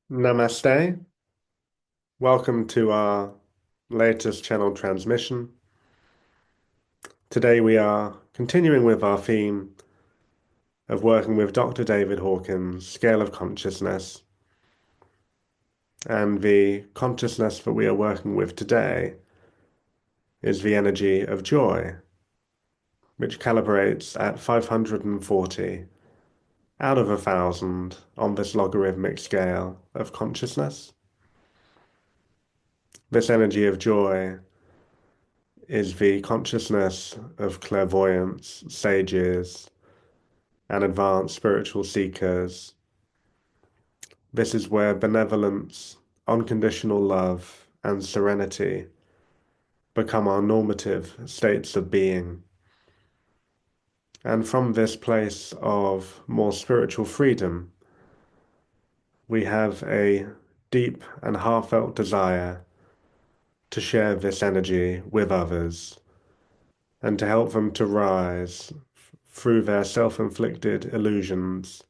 Namaste. Welcome to our latest channel transmission. Today we are continuing with our theme of working with Dr. David Hawkins' scale of consciousness. And the consciousness that we are working with today is the energy of joy, which calibrates at 540 out of 1,000 on this logarithmic scale of consciousness. This energy of joy is the consciousness of clairvoyants, sages, and advanced spiritual seekers. This is where benevolence, unconditional love, and serenity become our normative states of being. And from this place of more spiritual freedom, we have a deep and heartfelt desire to share this energy with others and to help them to rise through their self-inflicted illusions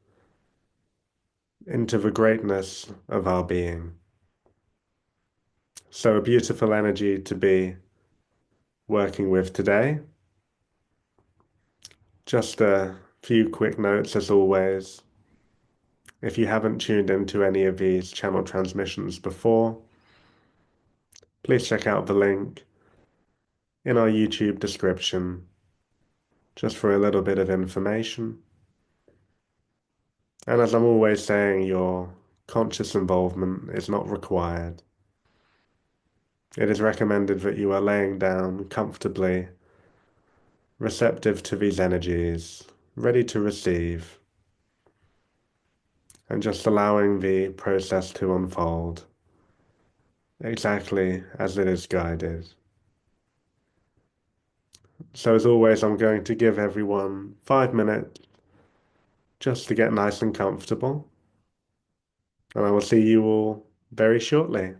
into the greatness of our being. So a beautiful energy to be working with today. Just a few quick notes as always. If you haven't tuned into any of these channel transmissions before, please check out the link in our YouTube description just for a little bit of information. And as I'm always saying, your conscious involvement is not required. It is recommended that you are laying down comfortably, receptive to these energies, ready to receive, and just allowing the process to unfold exactly as it is guided. So as always, I'm going to give everyone 5 minutes just to get nice and comfortable, and I will see you all very shortly.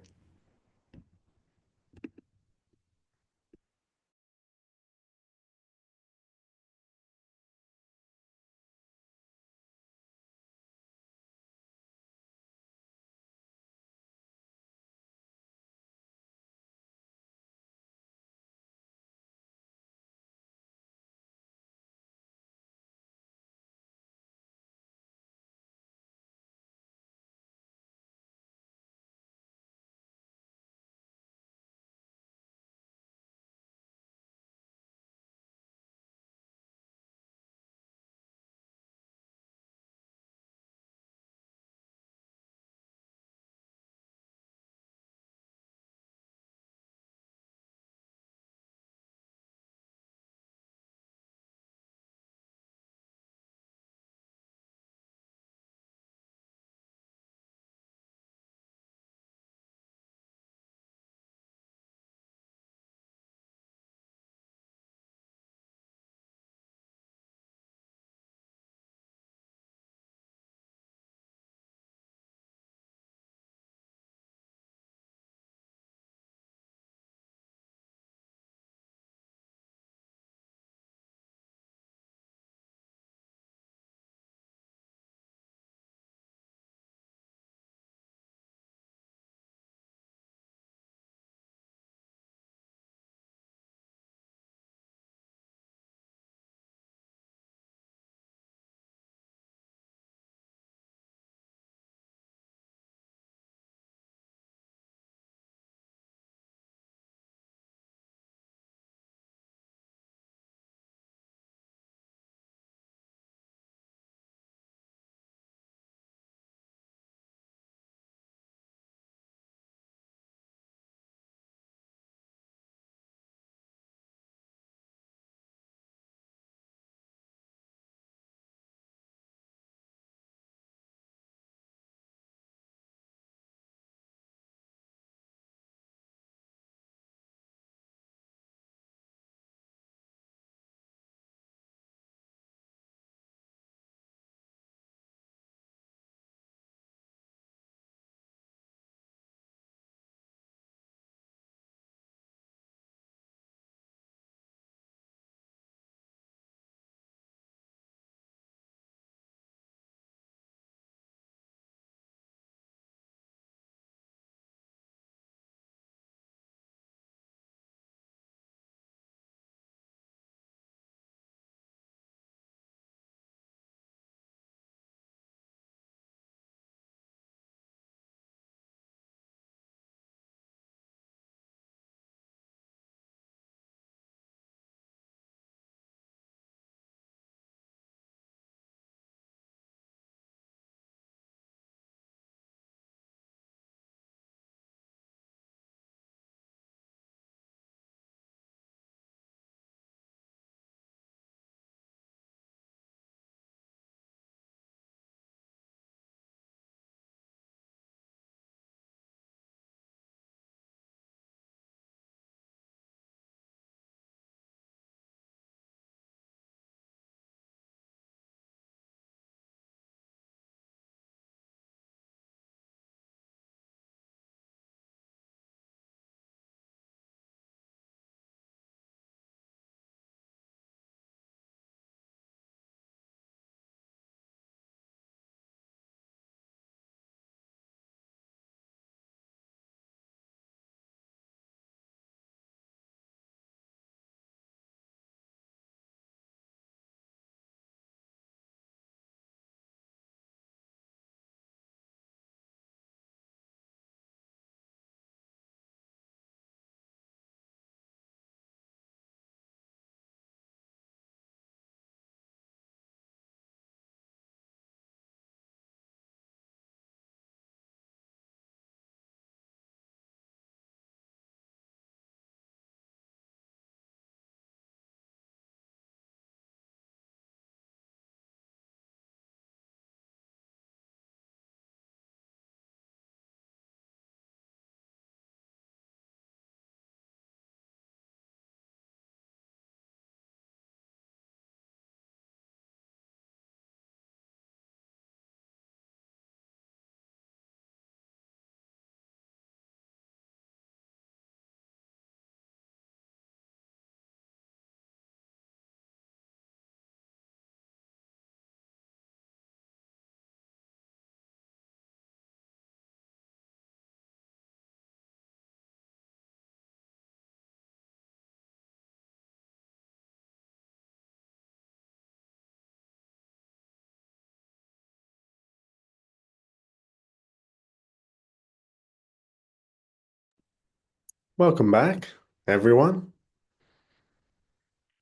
Welcome back, everyone.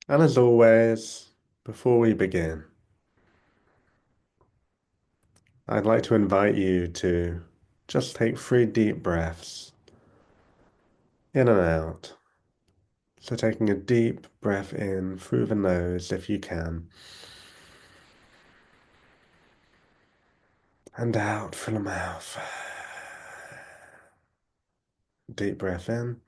And as always, before we begin, I'd like to invite you to just take 3 deep breaths in and out. So taking a deep breath in through the nose if you can, and out through the mouth. Deep breath in,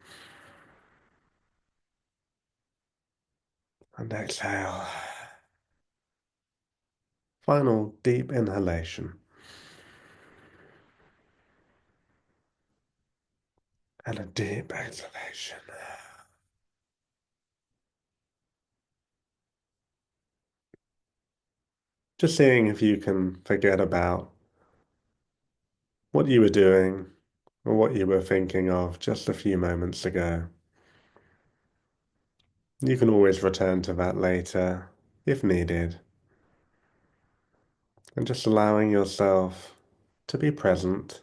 and exhale. Final deep inhalation, and a deep exhalation. Just seeing if you can forget about what you were doing or what you were thinking of just a few moments ago. You can always return to that later if needed, and just allowing yourself to be present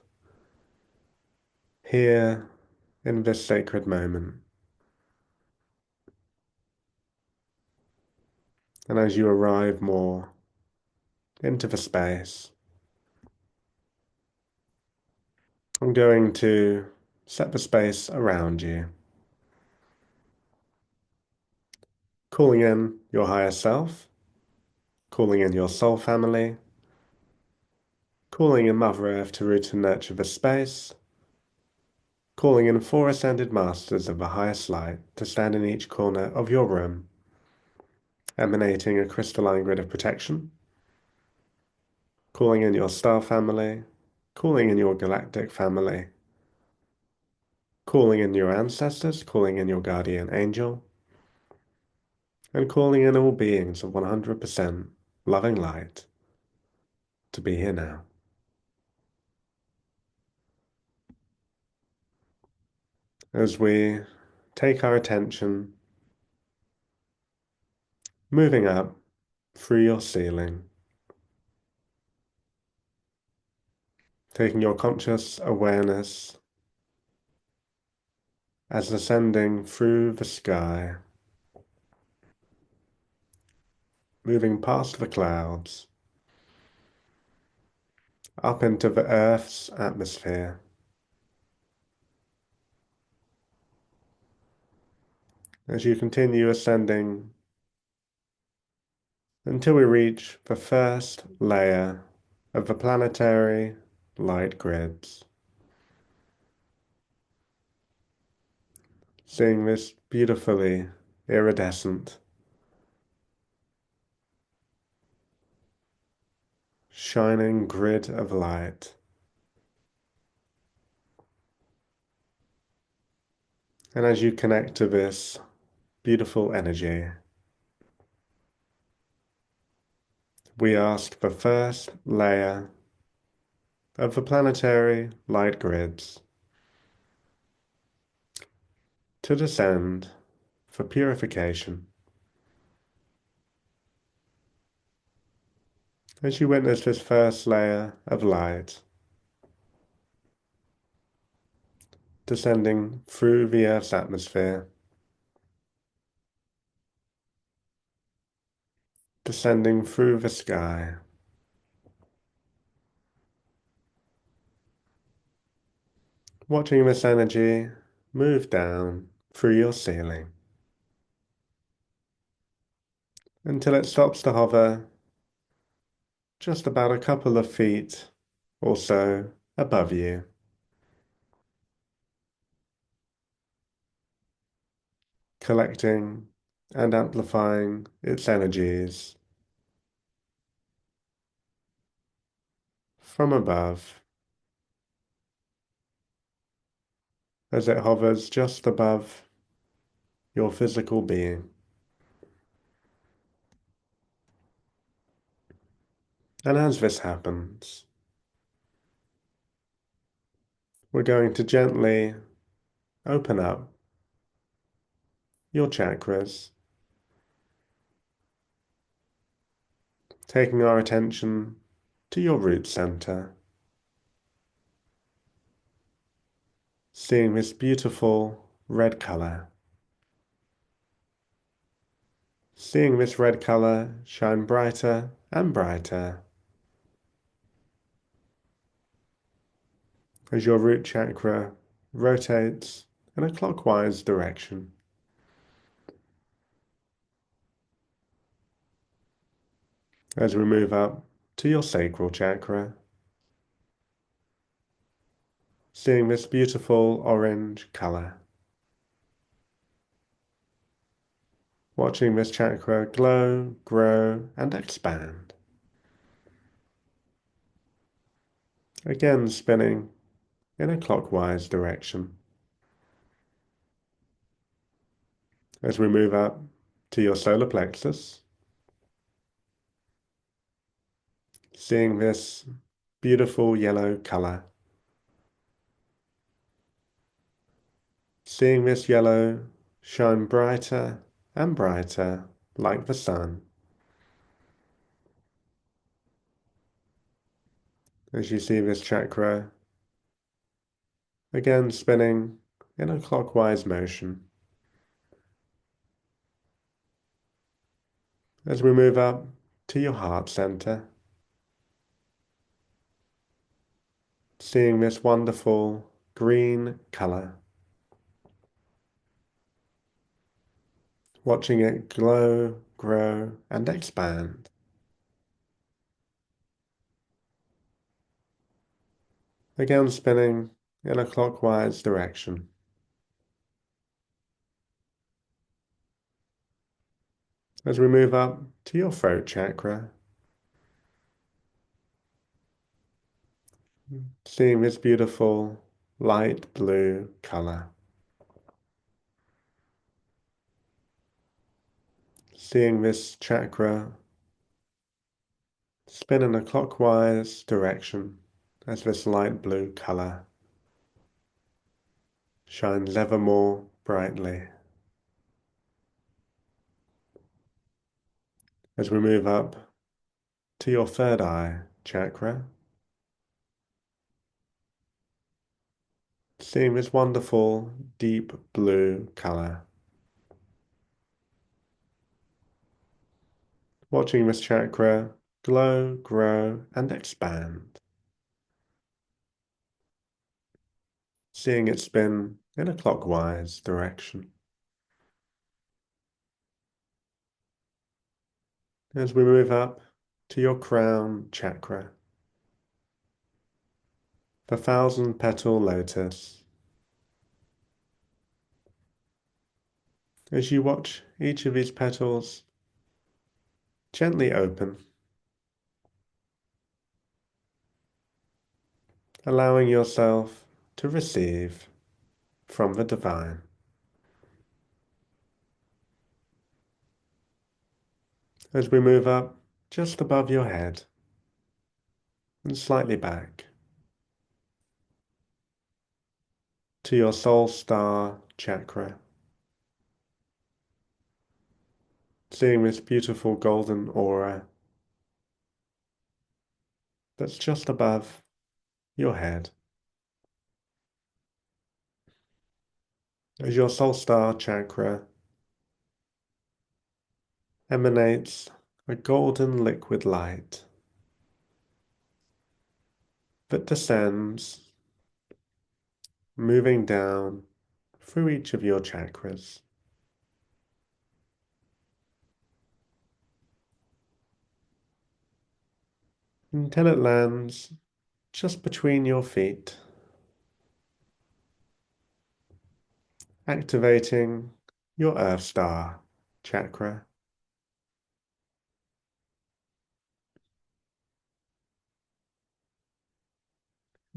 here in this sacred moment. And as you arrive more into the space, I'm going to set the space around you, calling in your higher self, calling in your soul family, calling in Mother Earth to root and nurture the space, calling in 4 ascended masters of the highest light to stand in each corner of your room, emanating a crystalline grid of protection, calling in your star family, calling in your galactic family, calling in your ancestors, calling in your guardian angel, and calling in all beings of 100% loving light to be here now. As we take our attention, moving up through your ceiling, taking your conscious awareness as ascending through the sky, moving past the clouds, up into the Earth's atmosphere. As you continue ascending until we reach the first layer of the planetary light grids, seeing this beautifully iridescent, shining grid of light. And as you connect to this beautiful energy, we ask the first layer of the planetary light grids to descend for purification. As you witness this first layer of light descending through the Earth's atmosphere, descending through the sky, watching this energy move down through your ceiling until it stops to hover just about a couple of feet or so above you, collecting and amplifying its energies from above as it hovers just above your physical being. And as this happens, we're going to gently open up your chakras, taking our attention to your root center, seeing this beautiful red color. Seeing this red color shine brighter and brighter as your root chakra rotates in a clockwise direction. As we move up to your sacral chakra, seeing this beautiful orange color. Watching this chakra glow, grow, and expand. Again spinning in a clockwise direction. As we move up to your solar plexus, seeing this beautiful yellow color. Seeing this yellow shine brighter and brighter like the sun. As you see this chakra again spinning in a clockwise motion. As we move up to your heart center, seeing this wonderful green color. Watching it glow, grow, and expand. Again spinning in a clockwise direction. As we move up to your throat chakra, seeing this beautiful light blue color. Seeing this chakra spin in a clockwise direction as this light blue color shines ever more brightly. As we move up to your third eye chakra, seeing this wonderful deep blue color. Watching this chakra glow, grow, and expand. Seeing it spin in a clockwise direction. As we move up to your crown chakra, the 1,000-petal lotus. As you watch each of these petals gently open, allowing yourself to receive from the divine. As we move up just above your head and slightly back to your soul star chakra, seeing this beautiful golden aura that's just above your head. As your soul star chakra emanates a golden liquid light that descends, moving down through each of your chakras. Until it lands just between your feet, activating your Earth Star chakra.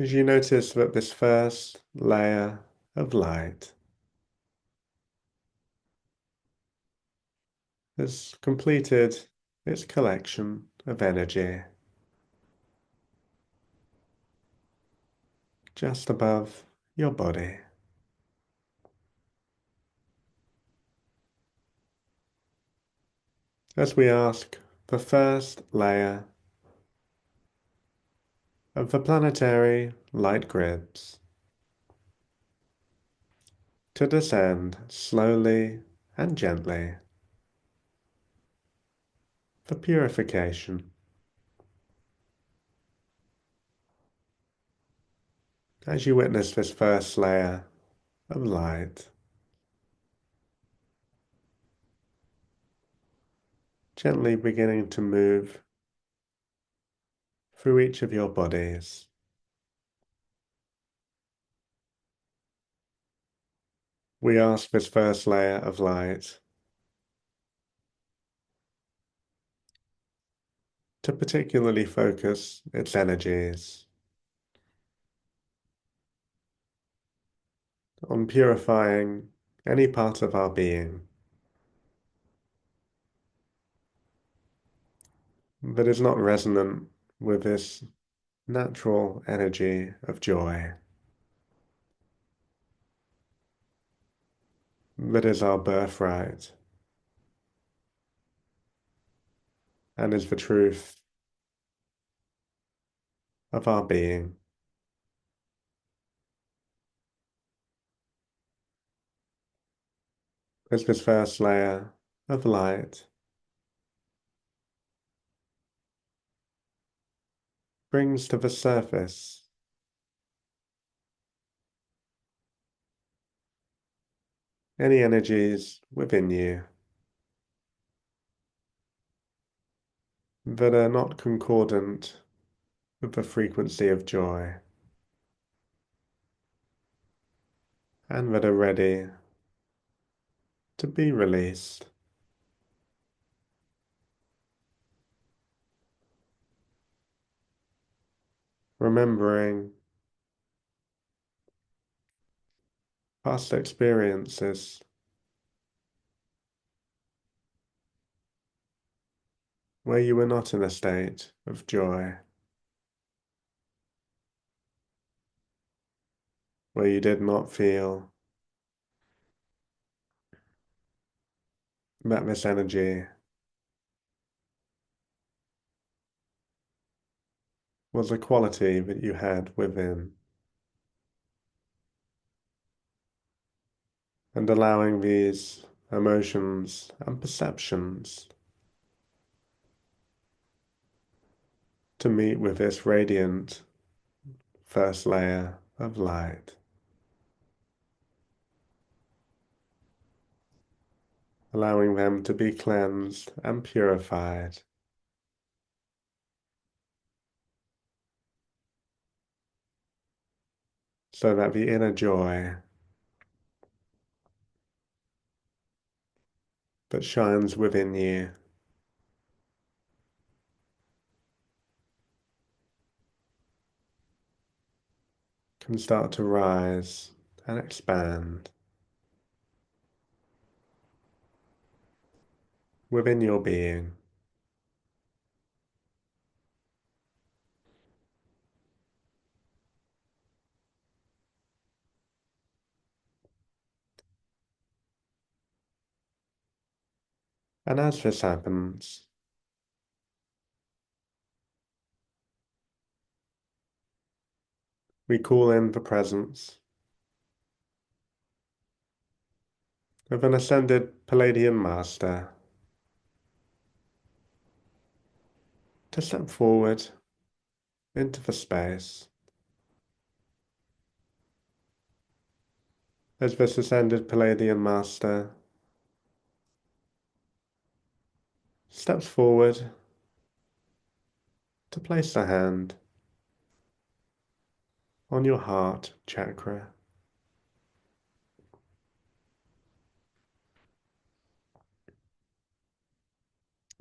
As you notice that this first layer of light has completed its collection of energy just above your body. As we ask the first layer of the planetary light grids to descend slowly and gently for purification. As you witness this first layer of light, gently beginning to move through each of your bodies. We ask this first layer of light to particularly focus its energies on purifying any part of our being that is not resonant with this natural energy of joy that is our birthright and is the truth of our being. As this first layer of light brings to the surface any energies within you that are not concordant with the frequency of joy and that are ready to be released. Remembering past experiences where you were not in a state of joy, where you did not feel that this energy was a quality that you had within, and allowing these emotions and perceptions to meet with this radiant first layer of light, allowing them to be cleansed and purified, so that the inner joy that shines within you can start to rise and expand within your being. And as this happens, we call in the presence of an ascended Palladian master to step forward into the space. As this ascended Palladian master steps forward to place a hand on your heart chakra.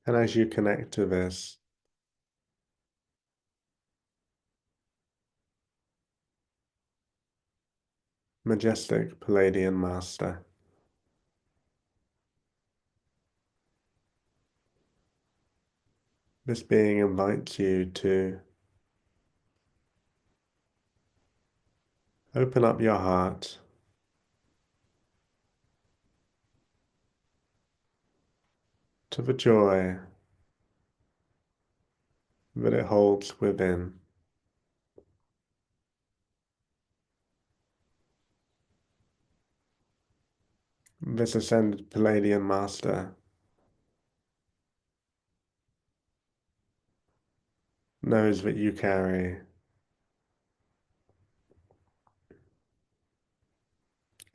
And as you connect to this, majestic Palladian master, this being invites you to open up your heart to the joy that it holds within. This ascended Palladian master knows that you carry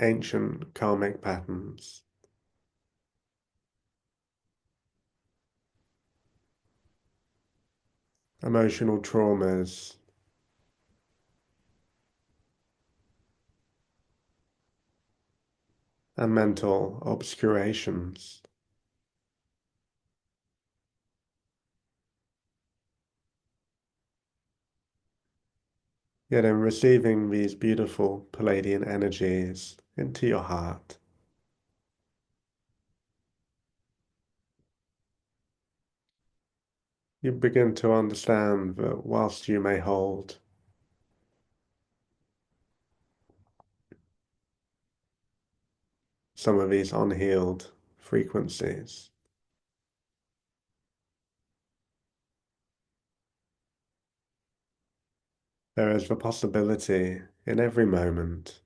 ancient karmic patterns, emotional traumas, and mental obscurations. Yet in receiving these beautiful Palladian energies into your heart, you begin to understand that whilst you may hold some of these unhealed frequencies, there is the possibility in every moment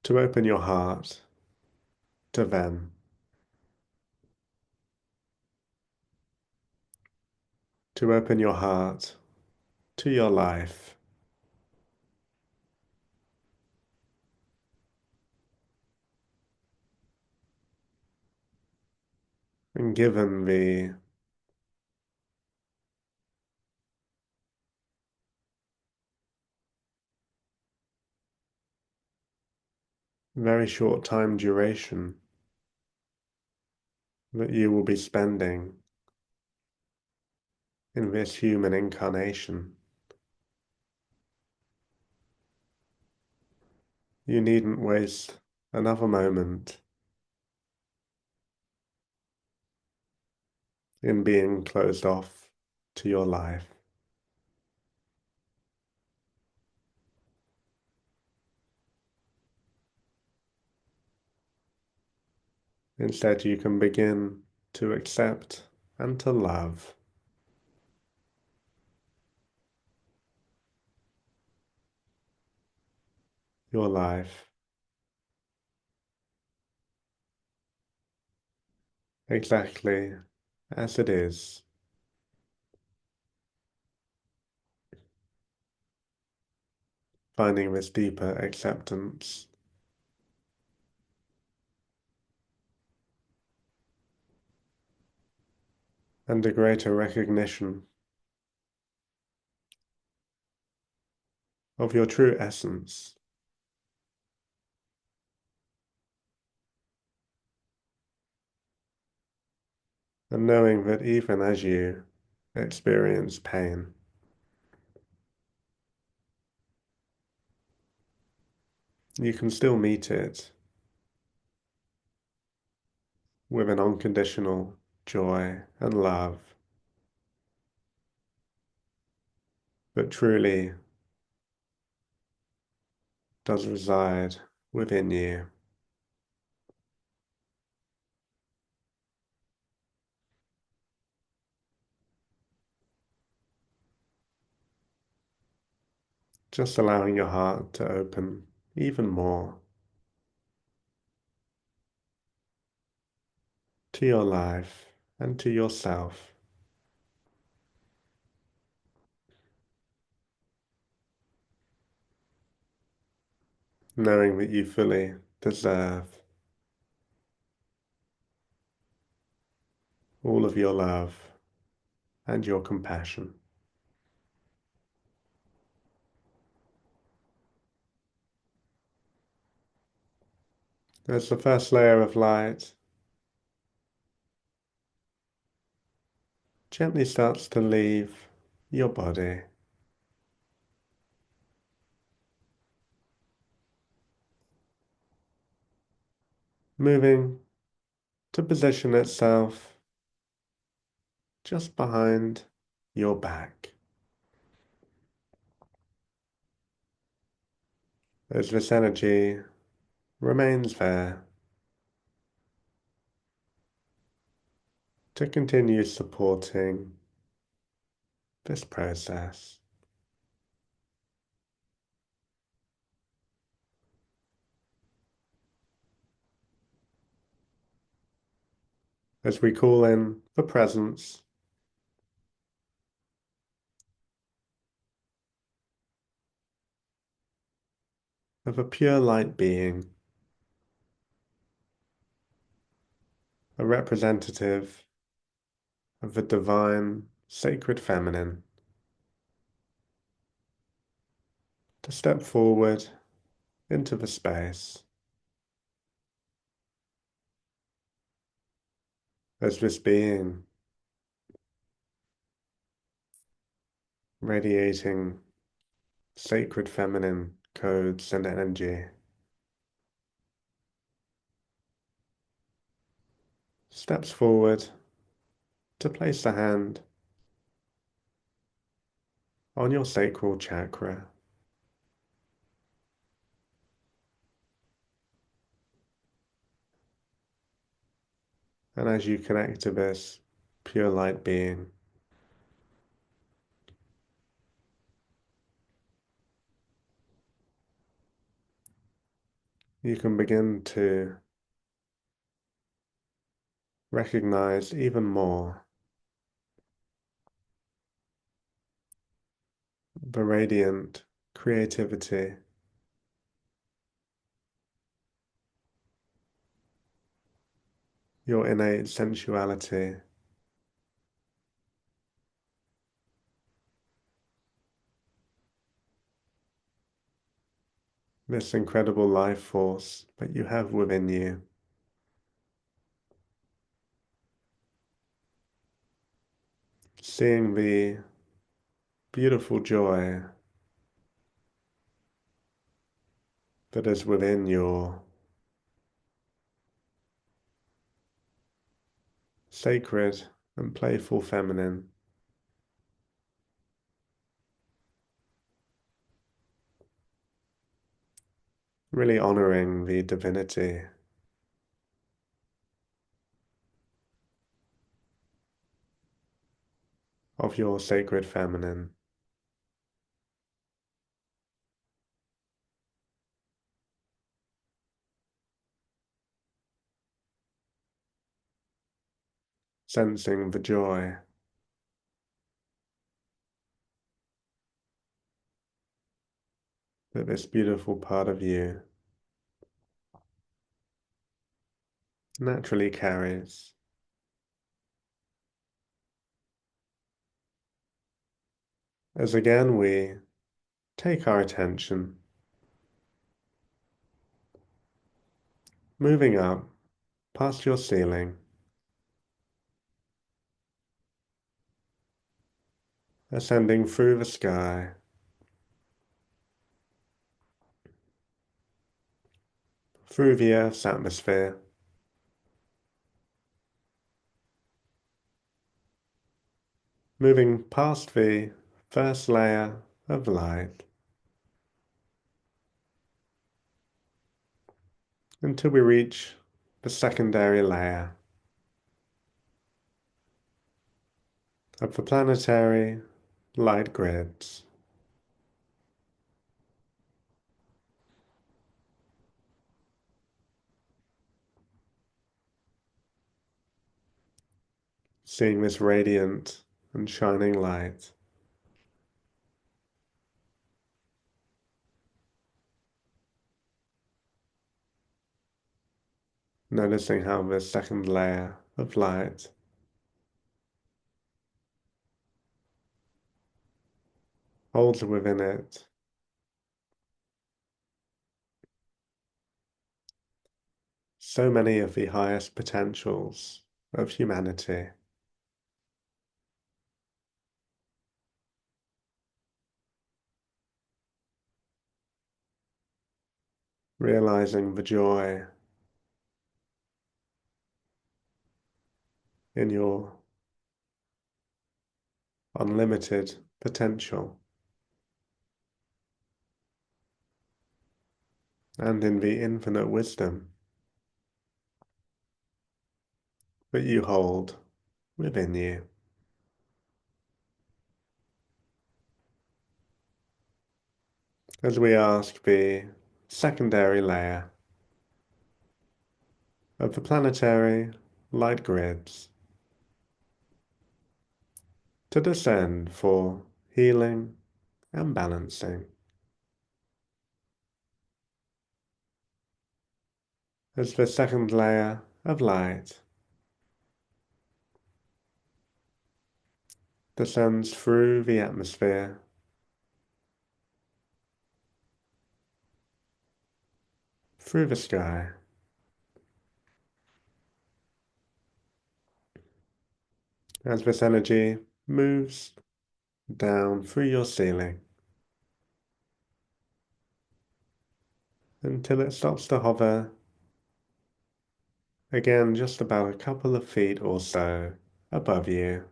to open your heart to them, to open your heart to your life, and given the very short time duration that you will be spending in this human incarnation, you needn't waste another moment in being closed off to your life. Instead, you can begin to accept and to love your life exactly as it is, finding this deeper acceptance and a greater recognition of your true essence, and knowing that even as you experience pain, you can still meet it with an unconditional joy and love that truly does reside within you. Just allowing your heart to open even more to your life and to yourself, knowing that you fully deserve all of your love and your compassion. As the first layer of light gently starts to leave your body, moving to position itself just behind your back. As this energy remains there to continue supporting this process. as we call in the presence of a pure light being, a representative of the divine, sacred feminine, to step forward into the space as this being radiating sacred feminine codes and energy steps forward to place the hand on your sacral chakra. And as you connect to this pure light being, you can begin to recognize even more the radiant creativity, your innate sensuality, this incredible life force that you have within you. Seeing the beautiful joy that is within your sacred and playful feminine, really honoring the divinity of your sacred feminine, sensing the joy that this beautiful part of you naturally carries. As again we take our attention, moving up past your ceiling, ascending through the sky, through the Earth's atmosphere, moving past the first layer of light until we reach the secondary layer of the planetary light grids. Seeing this radiant and shining light, noticing how the second layer of light holds within it so many of the highest potentials of humanity. Realizing the joy in your unlimited potential and in the infinite wisdom that you hold within you. As we ask the secondary layer of the planetary light grids to descend for healing and balancing. As the second layer of light descends through the atmosphere, through the sky, as this energy moves down through your ceiling until it stops to hover again just about a couple of feet or so above you.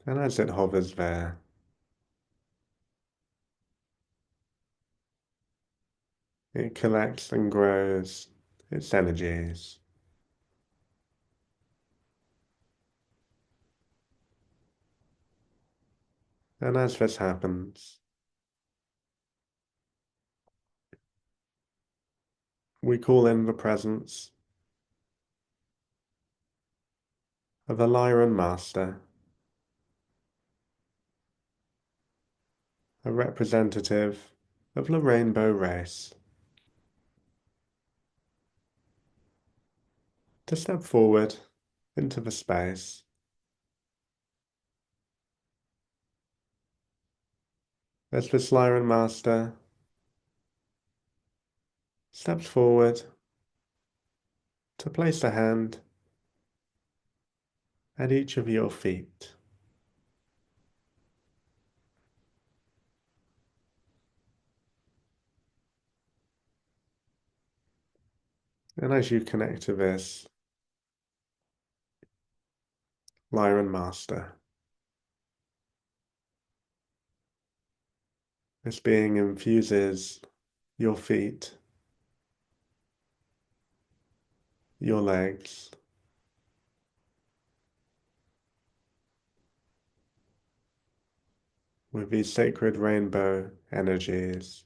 And as it hovers there, it collects and grows its energies. And as this happens, we call in the presence of a Lyran Master, a representative of the rainbow race, to step forward into the space. As this Lyran Master steps forward to place a hand at each of your feet. And as you connect to this Lyran Master, this being infuses your feet, your legs, with these sacred rainbow energies.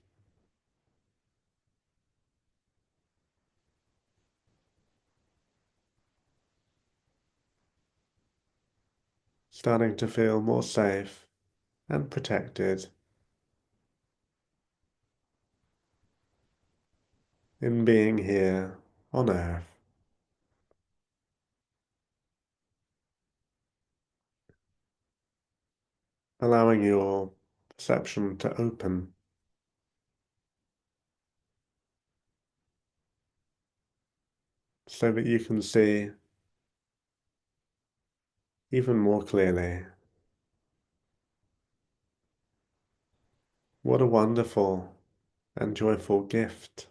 Starting to feel more safe and protected in being here on Earth. Allowing your perception to open so that you can see even more clearly what a wonderful and joyful gift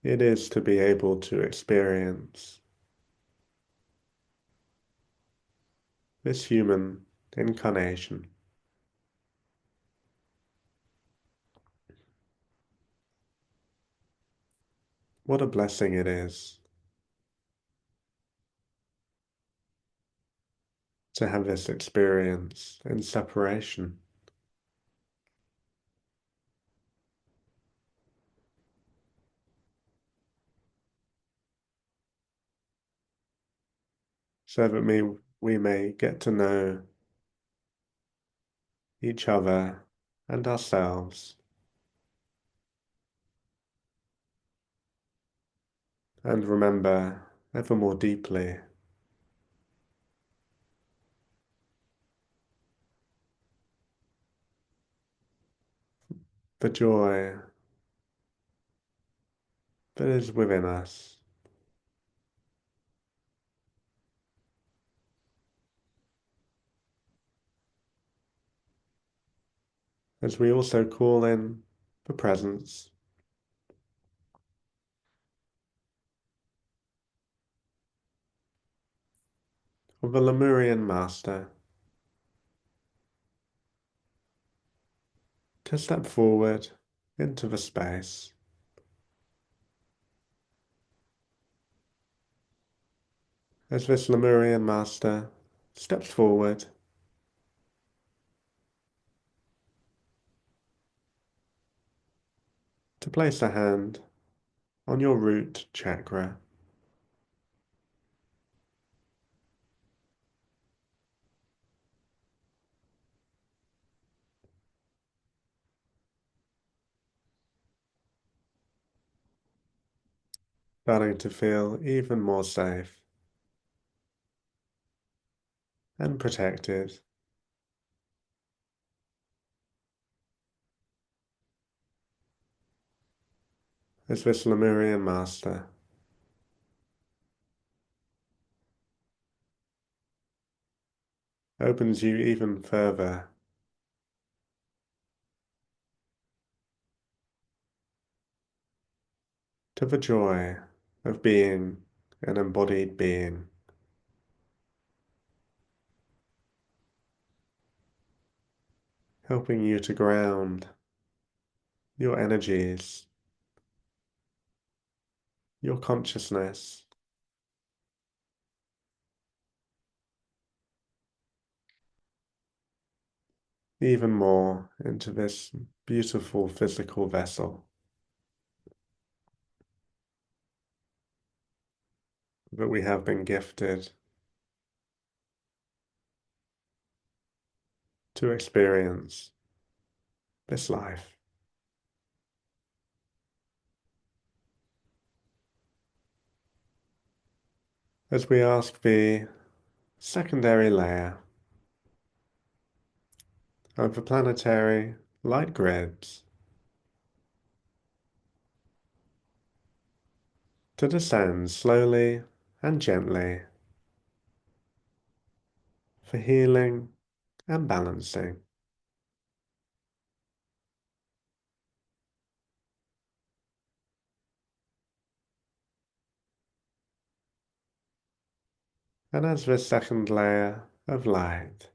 it is to be able to experience this human incarnation. What a blessing it is to have this experience in separation, so that we may get to know each other and ourselves, and remember ever more deeply the joy that is within us, as we also call in the presence of the Lemurian Master to step forward into the space. As this Lemurian Master steps forward, place a hand on your root chakra. Starting to feel even more safe and protected as this Lemurian master opens you even further to the joy of being an embodied being, helping you to ground your energies, your consciousness, even more into this beautiful physical vessel that we have been gifted to experience this life. As we ask the secondary layer of the planetary light grids to descend slowly and gently for healing and balancing. And as this second layer of light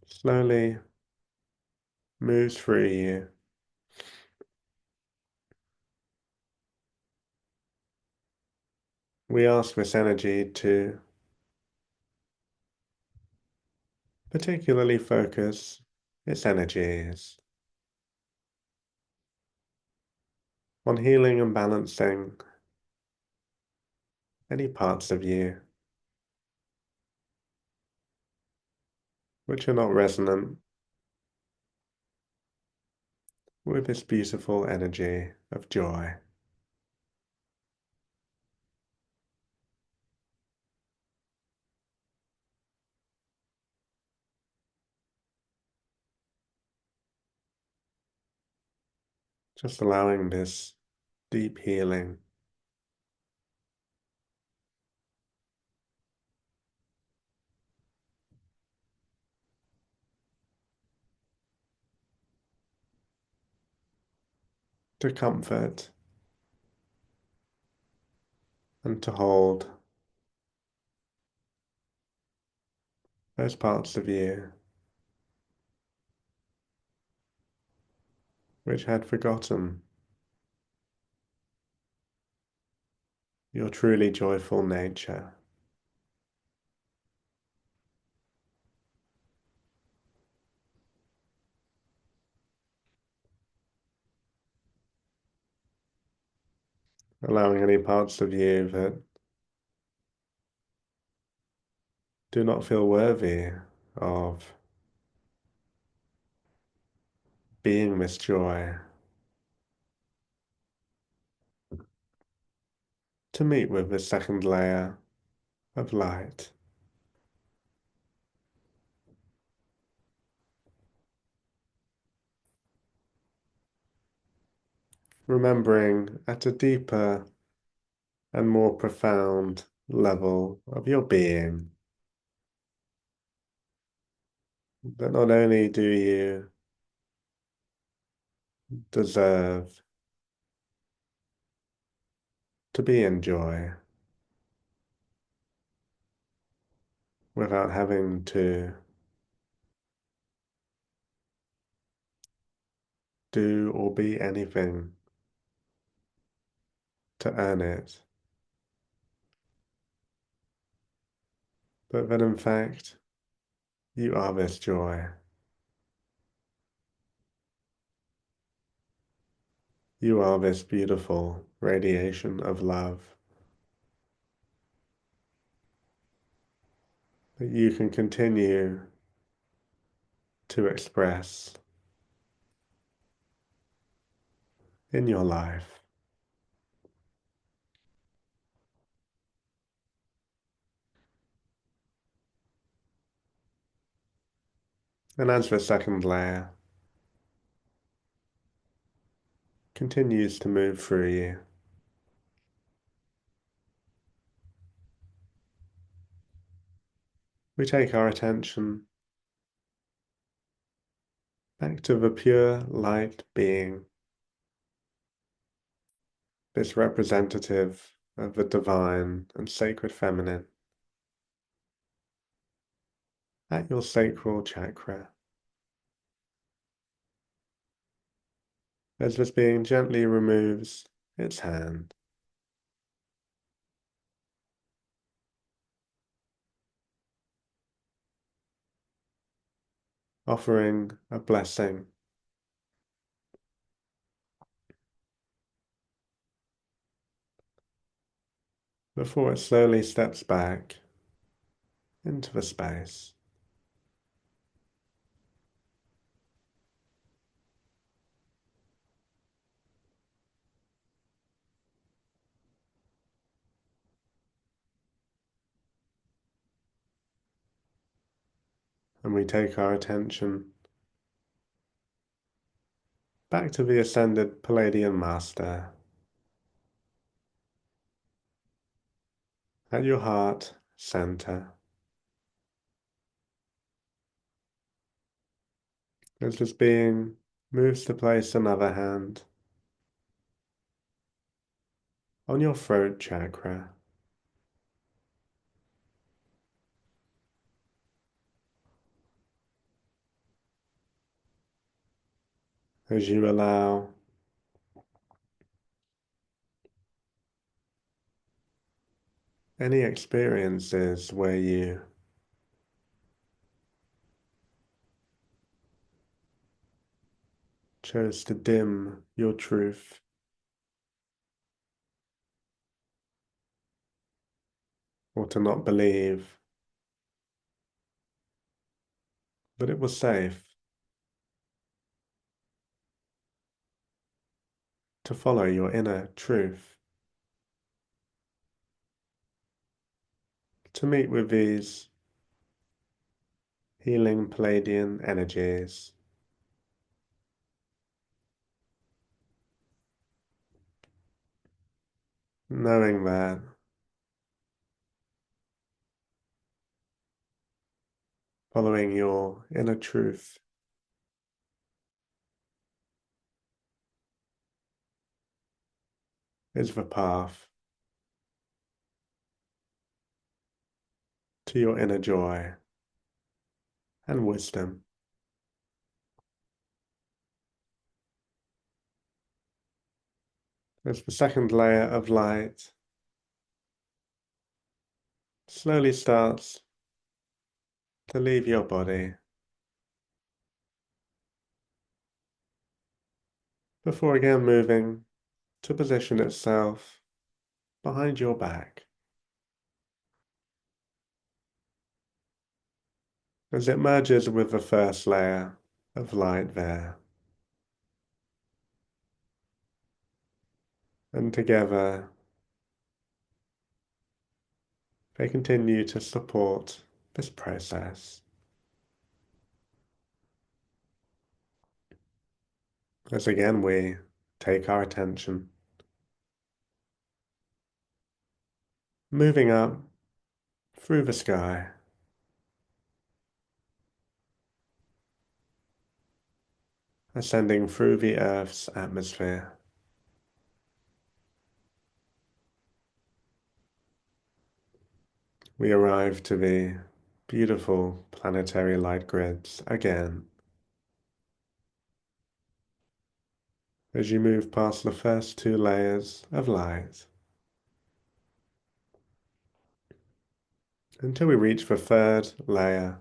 slowly moves through you, we ask this energy to particularly focus its energies on healing and balancing any parts of you which are not resonant with this beautiful energy of joy. Just allowing this deep healing to comfort and to hold those parts of you which had forgotten your truly joyful nature. Allowing any parts of you that do not feel worthy of being this joy to meet with the second layer of light. Remembering at a deeper and more profound level of your being that not only do you deserve to be in joy without having to do or be anything to earn it, but that in fact You are this joy. You are this beautiful radiation of love that you can continue to express in your life. And as the second layer continues to move through you, we take our attention back to the pure light being, this representative of the divine and sacred feminine, at your sacral chakra, as this being gently removes its hand, offering a blessing before it slowly steps back into the space. And we take our attention back to the ascended Palladian Master at your heart center. As this being moves to place another hand on your throat chakra, as you allow any experiences where you chose to dim your truth or to not believe that it was safe to follow your inner truth, to meet with these healing Palladian energies, knowing that following your inner truth is the path to your inner joy and wisdom. As the second layer of light slowly starts to leave your body before again moving to position itself behind your back. As it merges with the first layer of light there, and together they continue to support this process. As again we take our attention, moving up through the sky, ascending through the Earth's atmosphere. We arrive to the beautiful planetary light grids again. As you move past the first two layers of light, until we reach the third layer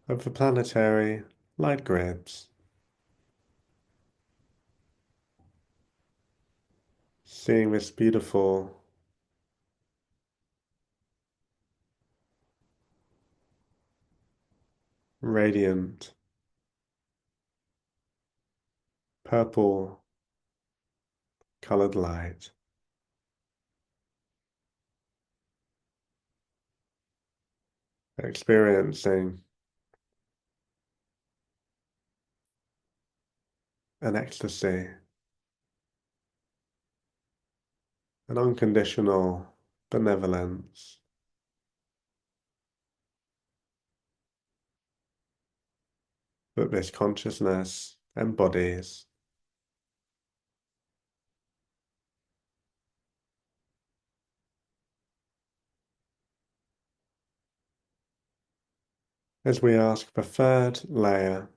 of the planetary light grids, seeing this beautiful radiant purple colored light, experiencing an ecstasy, an unconditional benevolence that this consciousness embodies. As we ask the third layer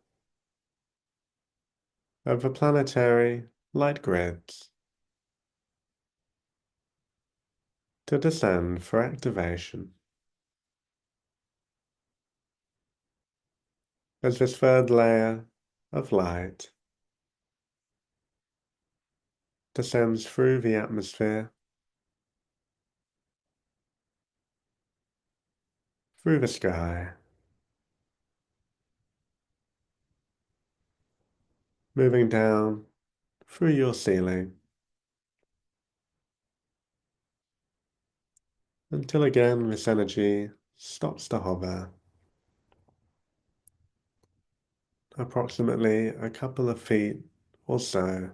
of the planetary light grids to descend for activation. As this third layer of light descends through the atmosphere, through the sky, moving down through your ceiling, until again this energy stops to hover approximately a couple of feet or so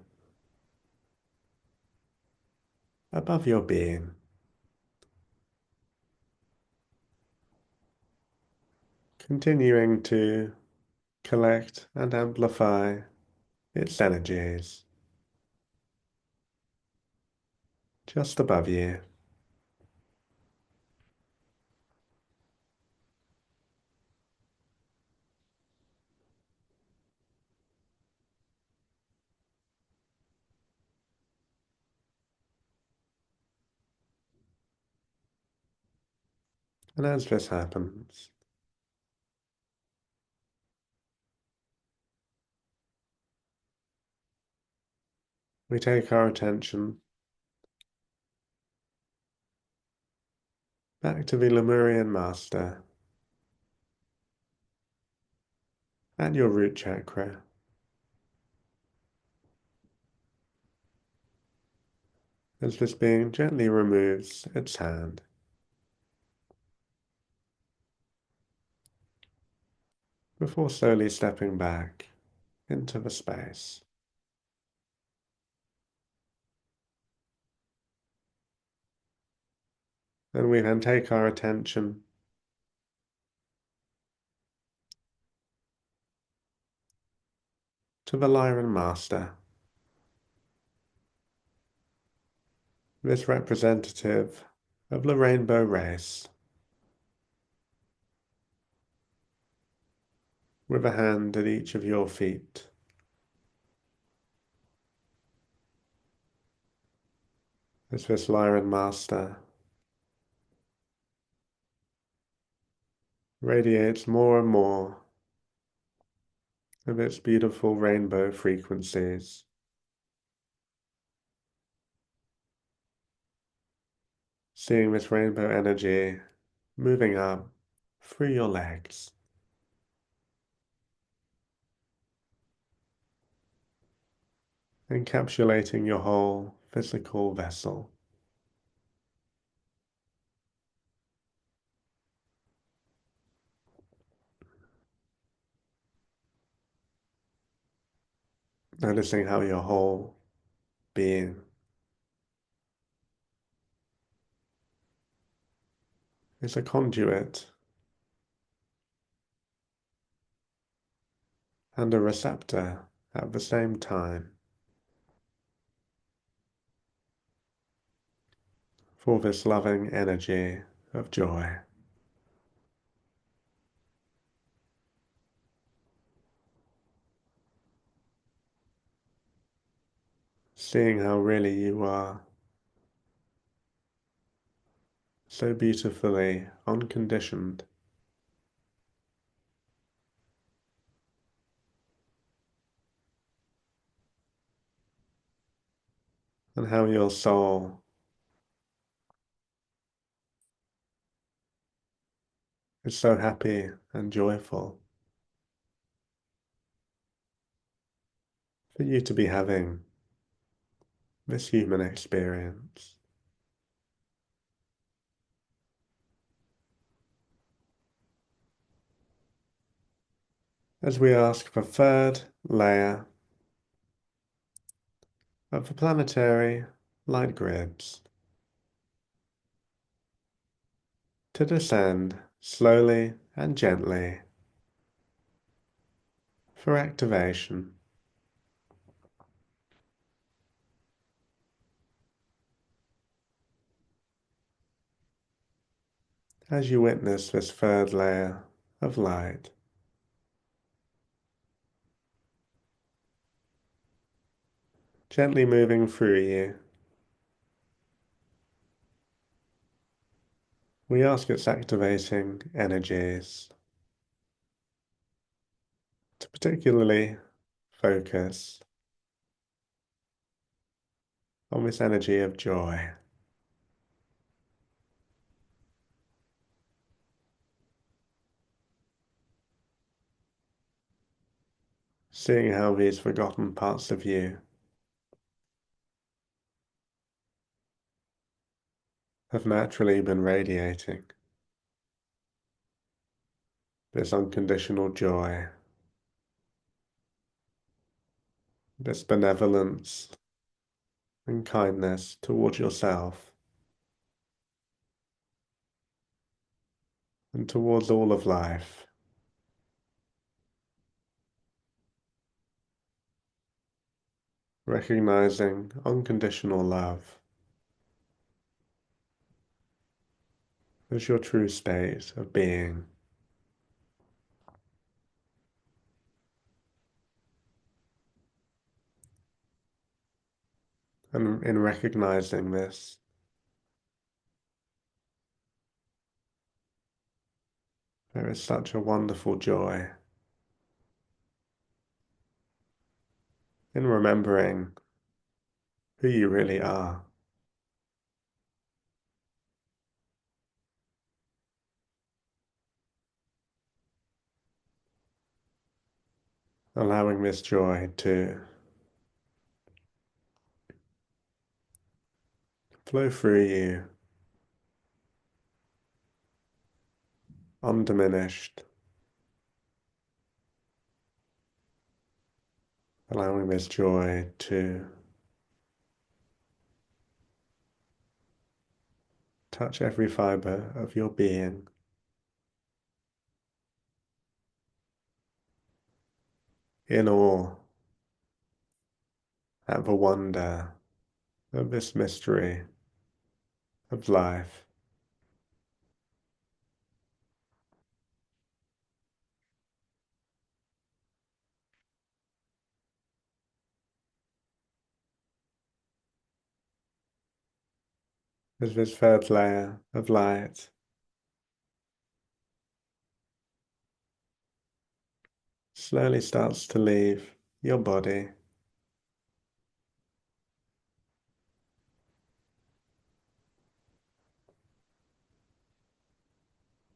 above your being, continuing to collect and amplify its energies just above you. And as this happens, we take our attention back to the Lemurian master at your root chakra, as this being gently removes its hand, before slowly stepping back into the space. And we then take our attention to the Lyran master, this representative of the rainbow race, with a hand at each of your feet. As this Lyran master radiates more and more of its beautiful rainbow frequencies, seeing this rainbow energy moving up through your legs, encapsulating your whole physical vessel. Noticing how your whole being is a conduit and a receptor at the same time for this loving energy of joy. Seeing how really you are so beautifully unconditioned, and how your soul is so happy and joyful for you to be having this human experience. As we ask for third layer of the planetary light grids to descend slowly and gently for activation. As you witness this third layer of light, gently moving through you, we ask its activating energies to particularly focus on this energy of joy, seeing how these forgotten parts of you have naturally been radiating this unconditional joy, this benevolence and kindness towards yourself and towards all of life, recognizing unconditional love as your true state of being. And in recognizing this, there is such a wonderful joy in remembering who you really are. Allowing this joy to flow through you, undiminished, allowing this joy to touch every fiber of your being, in awe at the wonder of this mystery of life. As this third layer of light slowly starts to leave your body,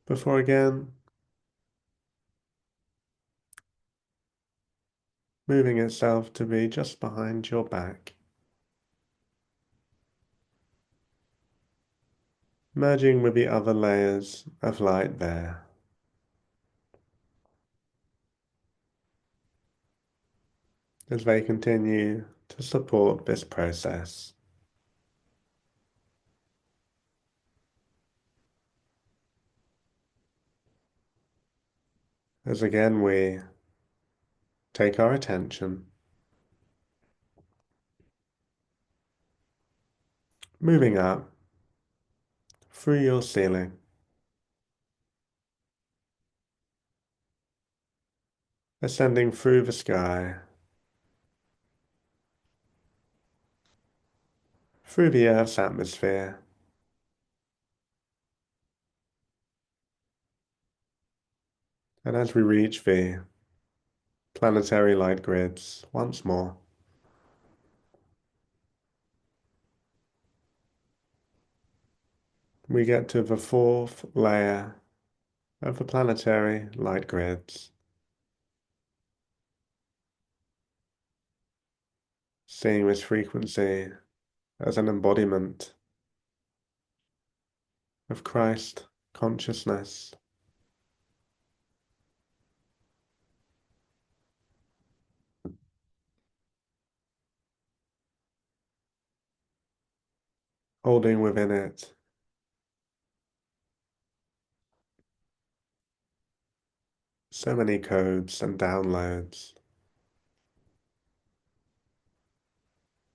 before again moving itself to be just behind your back, merging with the other layers of light there, as they continue to support this process. As again we take our attention, moving up through your ceiling, ascending through the sky, through the Earth's atmosphere, and as we reach the planetary light grids once more, we get to the fourth layer of the planetary light grids, seeing this frequency as an embodiment of Christ consciousness, holding within it so many codes and downloads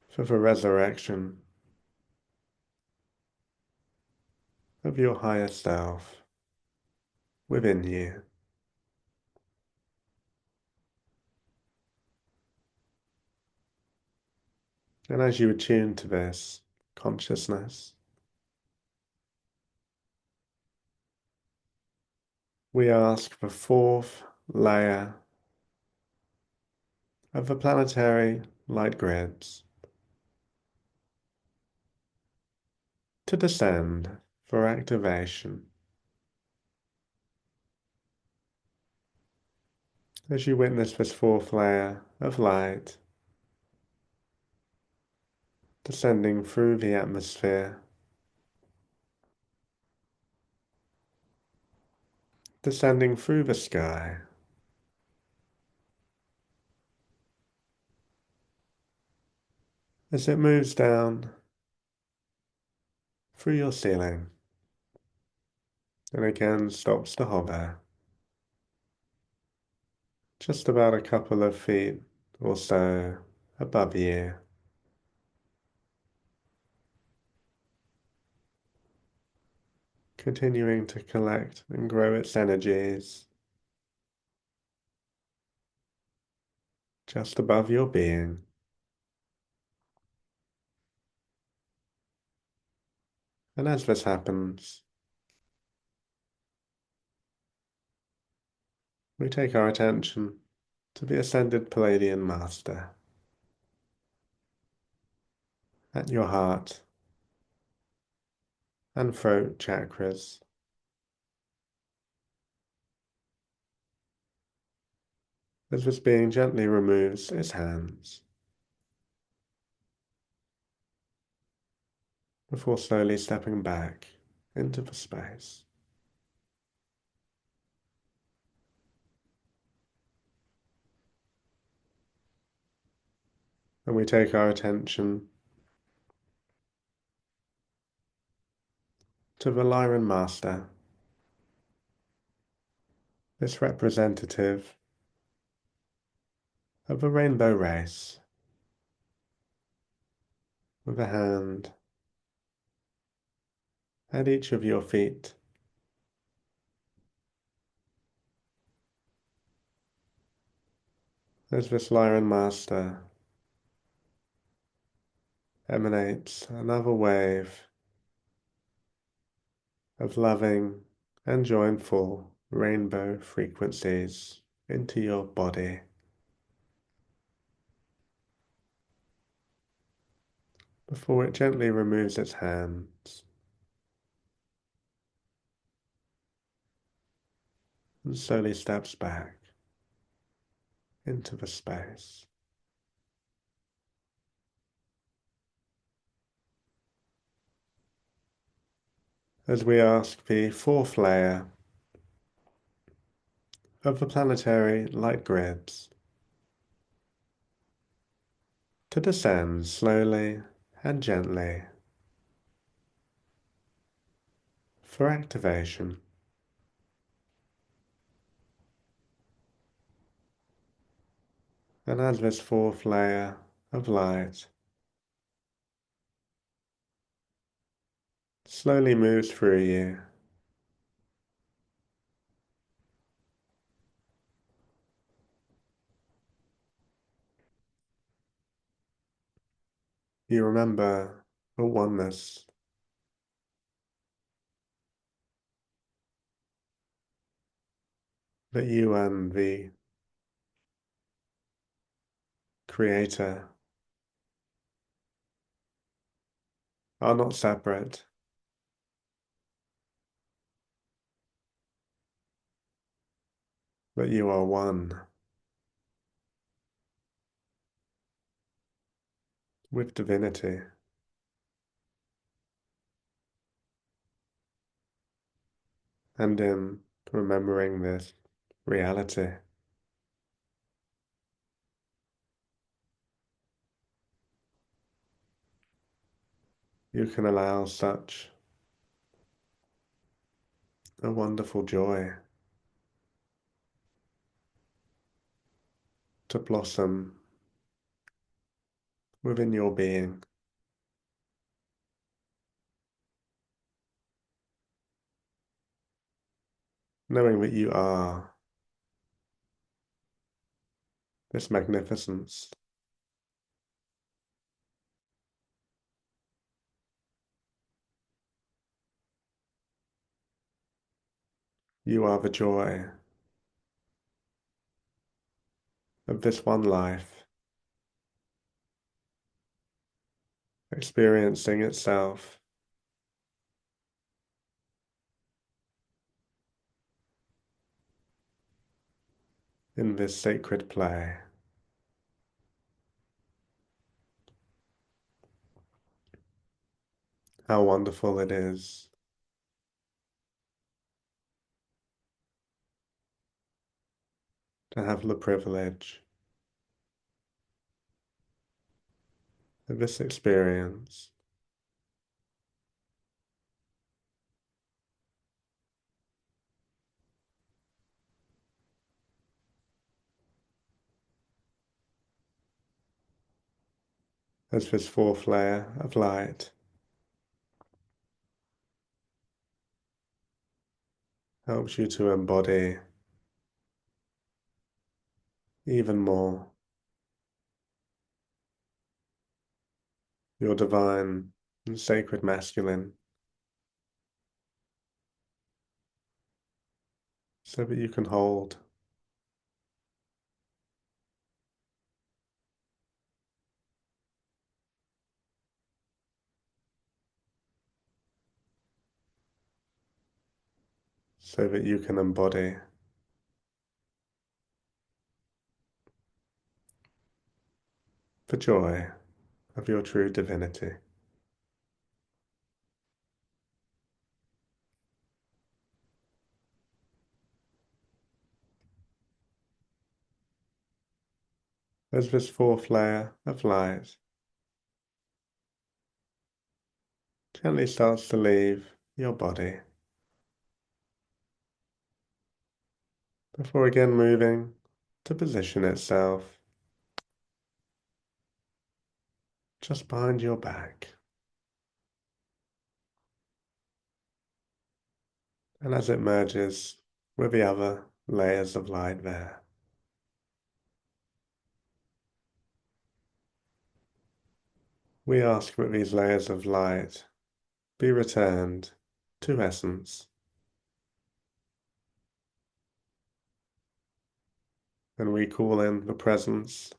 for the resurrection of your higher self within you. And as you attune to this consciousness, we ask the fourth layer of the planetary light grids to descend for activation. As you witness this fourth layer of light descending through the atmosphere, descending through the sky, as it moves down through your ceiling and again stops to hover just about a couple of feet or so above you. Continuing to collect and grow its energies just above your being. And as this happens, we take our attention to the Ascended Palladian Master at your heart and throat chakras, as this being gently removes its hands before slowly stepping back into the space. And we take our attention to the Lyran Master, this representative of the rainbow race, with a hand at each of your feet, as this Lyran Master emanates another wave of loving and joyful rainbow frequencies into your body, before it gently removes its hands and slowly steps back into the space. As we ask the fourth layer of the planetary light grids to descend slowly and gently for activation. And as this fourth layer of light slowly moves through you, you remember the oneness that you and the Creator are not separate, that you are one with divinity, and in remembering this reality, you can allow such a wonderful joy to blossom within your being, knowing that you are this magnificence. You are the joy of this one life, experiencing itself in this sacred play. How wonderful it is to have the privilege of this experience. As this fourth layer of light helps you to embody even more your divine and sacred masculine, so that you can hold so that you can embody the joy of your true divinity. As this fourth layer of light gently starts to leave your body, before again moving to position itself just behind your back. And as it merges with the other layers of light there, we ask that these layers of light be returned to essence, and we call in the presence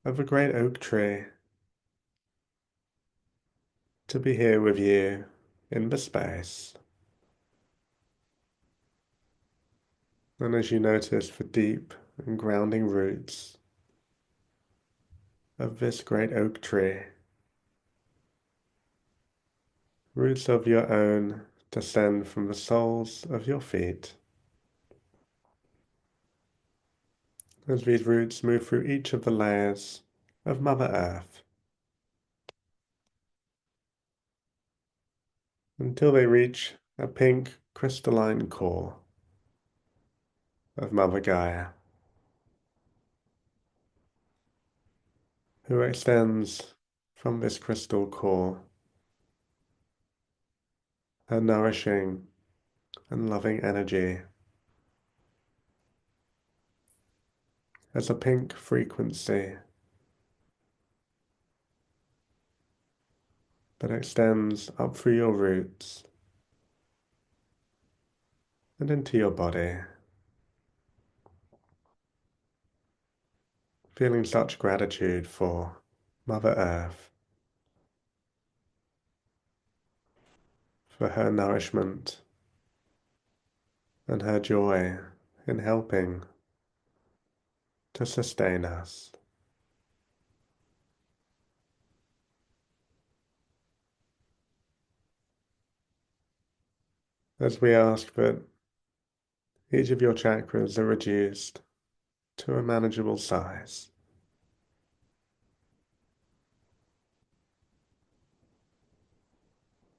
of a great oak tree to be here with you in the space. And as you notice the deep and grounding roots of this great oak tree, roots of your own descend from the soles of your feet. As these roots move through each of the layers of Mother Earth until they reach a pink crystalline core of Mother Gaia, who extends from this crystal core her nourishing and loving energy as a pink frequency that extends up through your roots and into your body, feeling such gratitude for Mother Earth, for her nourishment and her joy in helping to sustain us. As we ask that each of your chakras are reduced to a manageable size,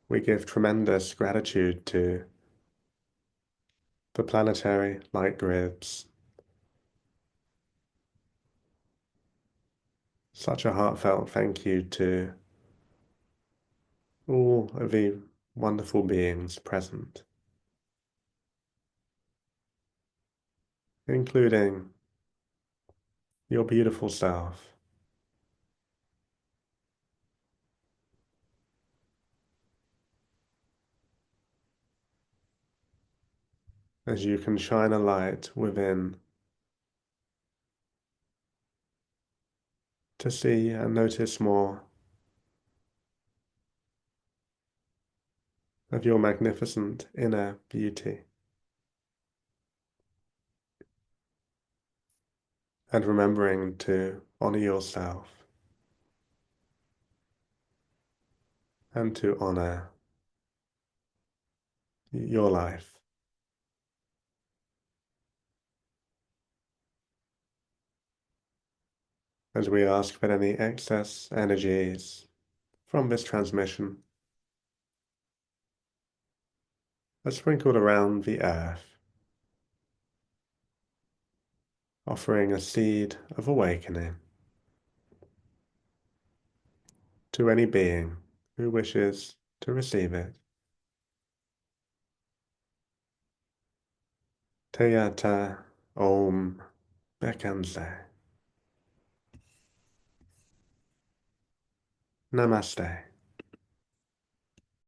we give tremendous gratitude to the planetary light grids. Such a heartfelt thank you to all of the wonderful beings present, including your beautiful self, as you can shine a light within to see and notice more of your magnificent inner beauty. And remembering to honor yourself and to honor your life. As we ask that any excess energies from this transmission are sprinkled around the earth, offering a seed of awakening to any being who wishes to receive it. Teyata Om Bekanse. Namaste.